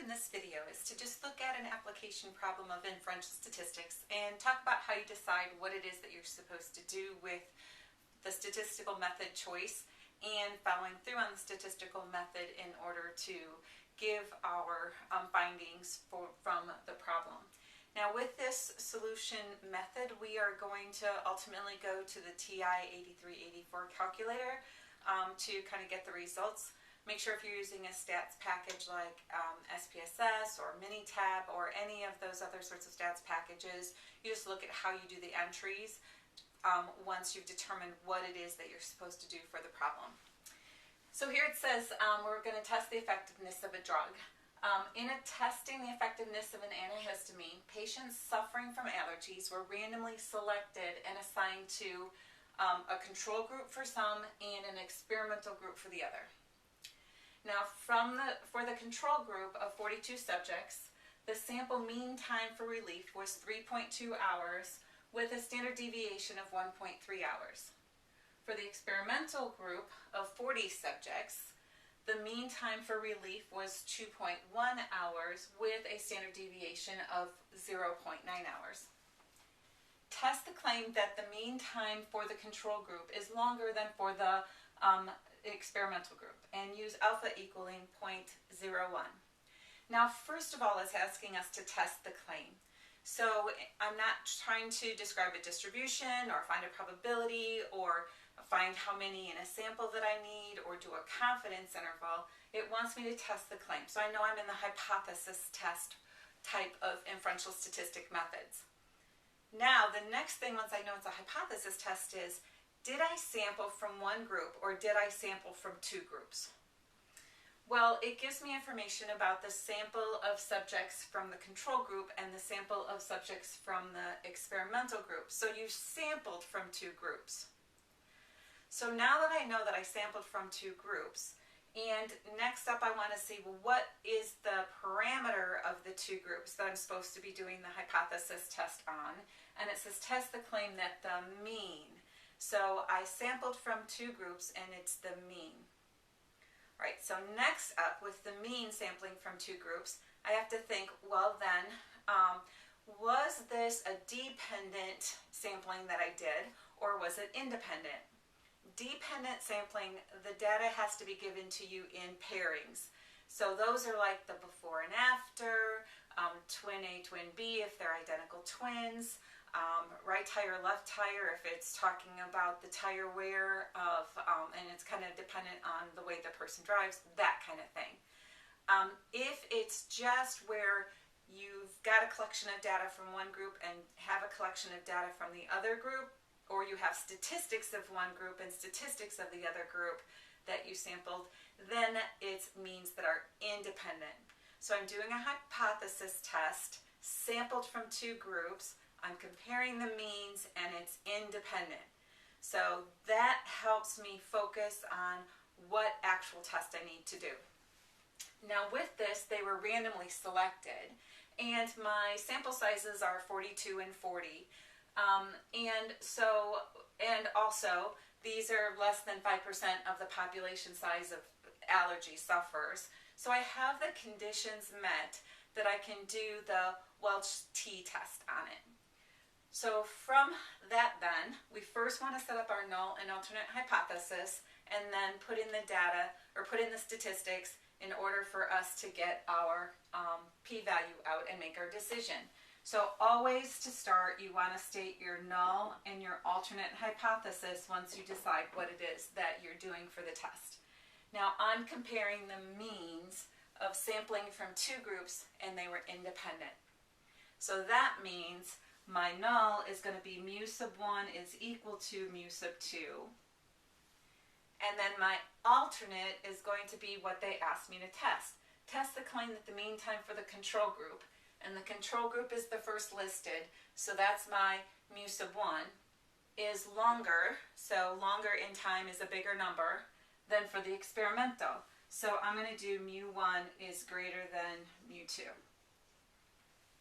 in this video is to just look at an application problem of inferential statistics and talk about how you decide what it is that you're supposed to do with the statistical method choice and following through on the statistical method in order to give our findings from the problem. Now with this solution method, we are going to ultimately go to the TI-8384 calculator to kind of get the results. Make sure if you're using a stats package like SPSS or Minitab or any of those other sorts of stats packages, you just look at how you do the entries once you've determined what it is that you're supposed to do for the problem. So here it says we're going to test the effectiveness of a drug. In testing the effectiveness of an antihistamine, patients suffering from allergies were randomly selected and assigned to a control group for some and an experimental group for the other. Now for the control group of 42 subjects, the sample mean time for relief was 3.2 hours with a standard deviation of 1.3 hours. For the experimental group of 40 subjects, the mean time for relief was 2.1 hours with a standard deviation of 0.9 hours. Test the claim that the mean time for the control group is longer than for the experimental group and use alpha equaling 0.01. Now first of all, it's asking us to test the claim. So I'm not trying to describe a distribution or find a probability or find how many in a sample that I need or do a confidence interval. It wants me to test the claim. So I know I'm in the hypothesis test type of inferential statistic methods. Now the next thing, once I know it's a hypothesis test, is did I sample from one group or did I sample from two groups? Well, it gives me information about the sample of subjects from the control group and the sample of subjects from the experimental group. So you sampled from two groups. So now that I know that I sampled from two groups, and next up I want to see, well, what is the parameter of the two groups that I'm supposed to be doing the hypothesis test on? And it says test the claim that the mean. So I sampled from two groups and it's the mean. Right, so next up with the mean sampling from two groups, I have to think, well then, was this a dependent sampling that I did or was it independent? Dependent sampling, the data has to be given to you in pairings. So those are like the before and after, twin A, twin B if they're identical twins, right tire, left tire if it's talking about the tire wear of, and it's kind of dependent on the way the person drives, that kind of thing. If it's just where you've got a collection of data from one group and have a collection of data from the other group, or you have statistics of one group and statistics of the other group that you sampled, then it's means that are independent. So I'm doing a hypothesis test, sampled from two groups, I'm comparing the means and it's independent. So that helps me focus on what actual test I need to do. Now with this, they were randomly selected and my sample sizes are 42 and 40. And also these are less than 5% of the population size of allergy sufferers. So I have the conditions met that I can do the Welch T test on it. So from that then, we first want to set up our null and alternate hypothesis and then put in the data or put in the statistics in order for us to get our p-value out and make our decision. So always to start, you want to state your null and your alternate hypothesis once you decide what it is that you're doing for the test. Now I'm comparing the means of sampling from two groups and they were independent. So that means my null is going to be mu sub 1 is equal to mu sub 2. And then my alternate is going to be what they asked me to test. Test the claim that the mean time for the control group, and the control group is the first listed, so that's my mu sub 1, is longer, so longer in time is a bigger number than for the experimental. So I'm going to do mu 1 is greater than mu 2.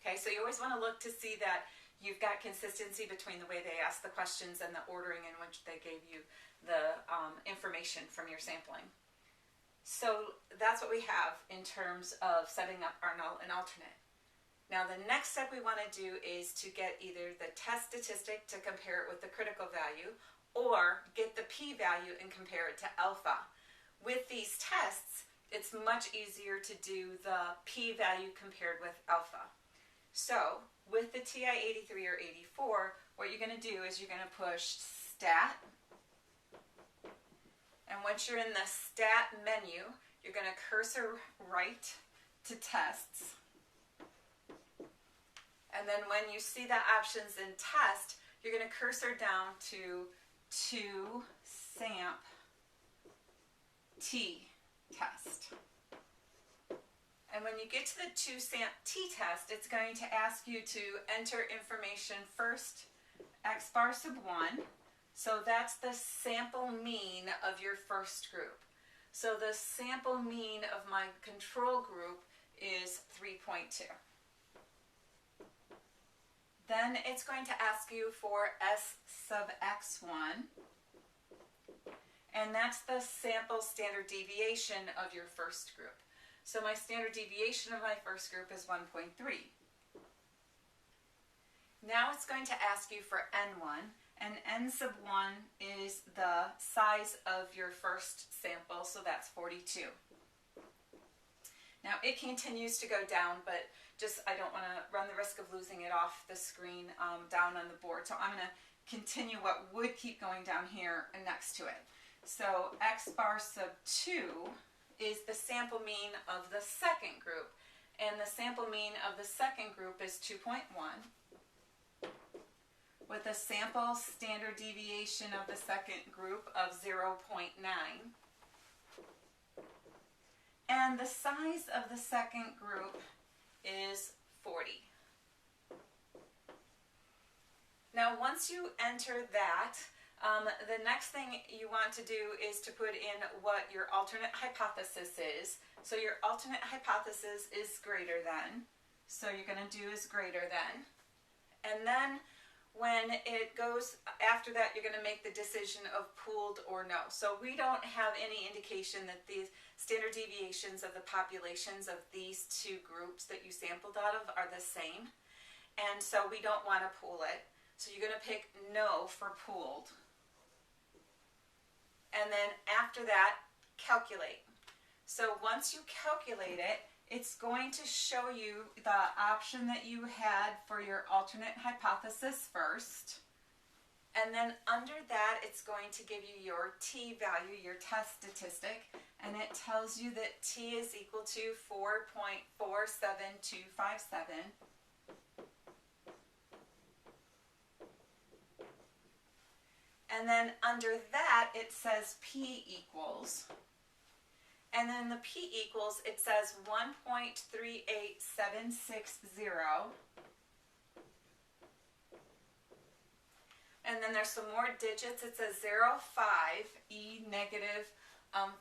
Okay, so you always want to look to see that you've got consistency between the way they ask the questions and the ordering in which they gave you the information from your sampling. So that's what we have in terms of setting up our null and alternate. Now the next step we want to do is to get either the test statistic to compare it with the critical value, or get the p-value and compare it to alpha. With these tests, it's much easier to do the p-value compared with alpha. So with the TI-83 or 84, what you're going to do is you're going to push stat, and once you're in the stat menu, you're going to cursor right to tests. And then when you see the options in test, you're going to cursor down to samp t test. And when you get to the samp t test, it's going to ask you to enter information first, x bar sub 1. So that's the sample mean of your first group. So the sample mean of my control group is 3.2. Then it's going to ask you for S sub x1, and that's the sample standard deviation of your first group. So my standard deviation of my first group is 1.3. Now it's going to ask you for N1, and N sub 1 is the size of your first sample, so that's 42. Now it continues to go down, but I don't want to run the risk of losing it off the screen down on the board. So I'm going to continue what would keep going down here and next to it. So x bar sub 2 is the sample mean of the second group. And the sample mean of the second group is 2.1. With a sample standard deviation of the second group of 0.9. And the size of the second group is 40. Now once you enter that, the next thing you want to do is to put in what your alternate hypothesis is. So your alternate hypothesis is greater than. So you're going to do is greater than. And then when it goes after that, you're going to make the decision of pooled or no. So we don't have any indication that these standard deviations of the populations of these two groups that you sampled out of are the same. And so we don't want to pool it. So you're going to pick no for pooled. And then after that, calculate. So once you calculate it, it's going to show you the option that you had for your alternate hypothesis first. And then under that, it's going to give you your t value, your test statistic. And it tells you that t is equal to 4.47257. And then under that, it says p equals. And then the p equals, it says 1.38760. And then there's some more digits. It says 0, 5, e negative 5.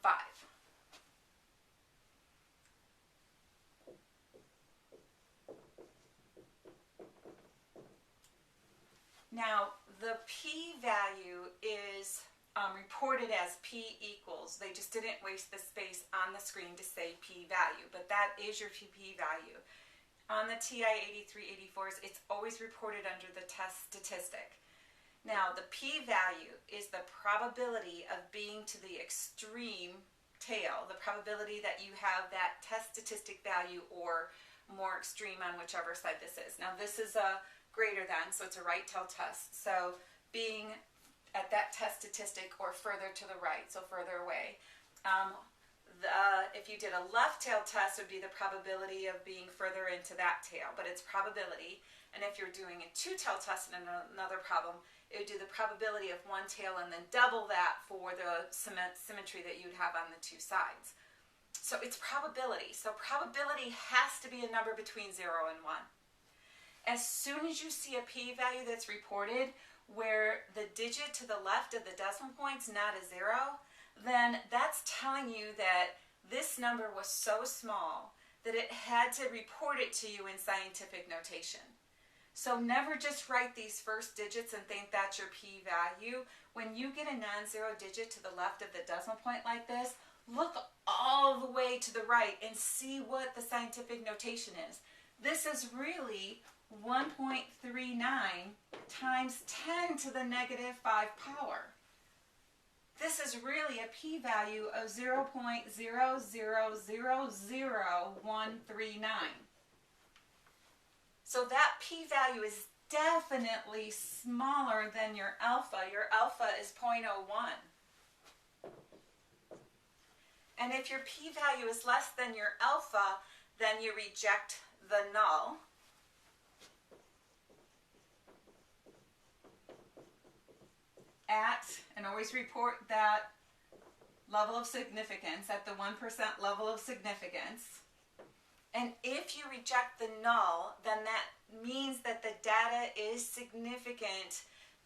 Now, the p-value is reported as p equals. They just didn't waste the space on the screen to say p-value, but that is your p-value. On the TI-83, 84s, it's always reported under the test statistic. Now, the p-value is the probability of being to the extreme tail, the probability that you have that test statistic value or more extreme on whichever side this is. Now, this is a greater than, so it's a right tail test. So being at that test statistic or further to the right, so further away. If you did a left tail test, it would be the probability of being further into that tail, but it's probability. And if you're doing a two-tail test in another problem, it would do the probability of one tail and then double that for the symmetry that you'd have on the two sides. So it's probability. So probability has to be a number between 0 and 1. As soon as you see a p-value that's reported where the digit to the left of the decimal point's not a 0, then that's telling you that this number was so small that it had to report it to you in scientific notation. So never just write these first digits and think that's your p-value. When you get a non-zero digit to the left of the decimal point like this, look all the way to the right and see what the scientific notation is. This is really 1.39 times 10 to the negative 5 power. This is really a p-value of 0.0000139. So that p-value is definitely smaller than your alpha. Your alpha is 0.01. And if your p-value is less than your alpha, then you reject the null. And always report that level of significance at the 1% level of significance. And if you reject the null, then that means that the data is significant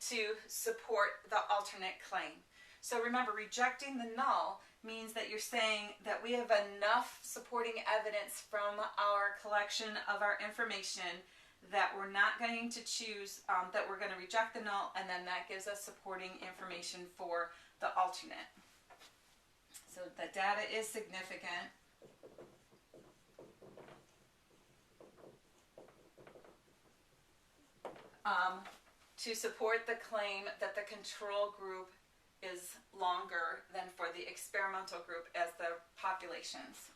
to support the alternate claim. So remember, rejecting the null means that you're saying that we have enough supporting evidence from our collection of our information that we're not going to choose, that we're going to reject the null, and then that gives us supporting information for the alternate. So the data is significant. To support the claim that the control group is longer than for the experimental group as the populations.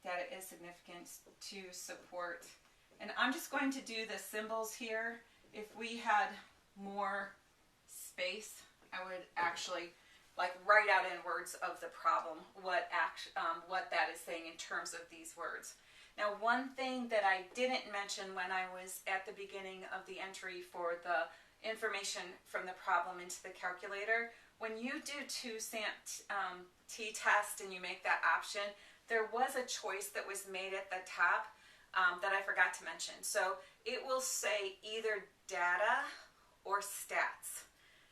Data is significant to support. And I'm just going to do the symbols here. If we had more space, I would actually write out in words of the problem what that is saying in terms of these words. Now, one thing that I didn't mention when I was at the beginning of the entry for the information from the problem into the calculator, when you do 2 SAMP t-test and you make that option, there was a choice that was made at the top that I forgot to mention. So it will say either data or stats.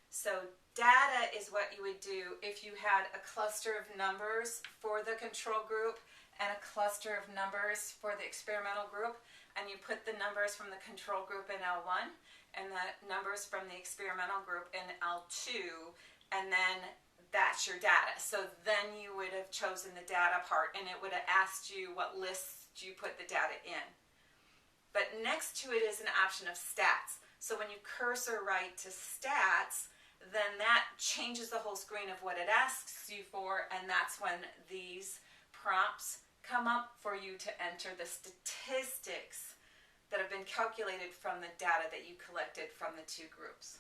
So data is what you would do if you had a cluster of numbers for the control group and a cluster of numbers for the experimental group, and you put the numbers from the control group in L1 and the numbers from the experimental group in L2, and then that's your data. So then you would have chosen the data part, and it would have asked you what lists you put the data in. But next to it is an option of stats. So when you cursor right to stats, then that changes the whole screen of what it asks you for, and that's when these prompts come up for you to enter the statistics that have been calculated from the data that you collected from the 2 groups.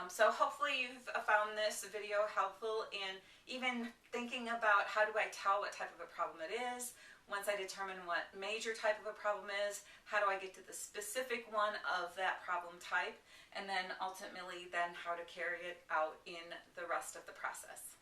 So hopefully you've found this video helpful in even thinking about how do I tell what type of a problem it is. Once I determine what major type of a problem is, how do I get to the specific one of that problem type, and then ultimately then how to carry it out in the rest of the process.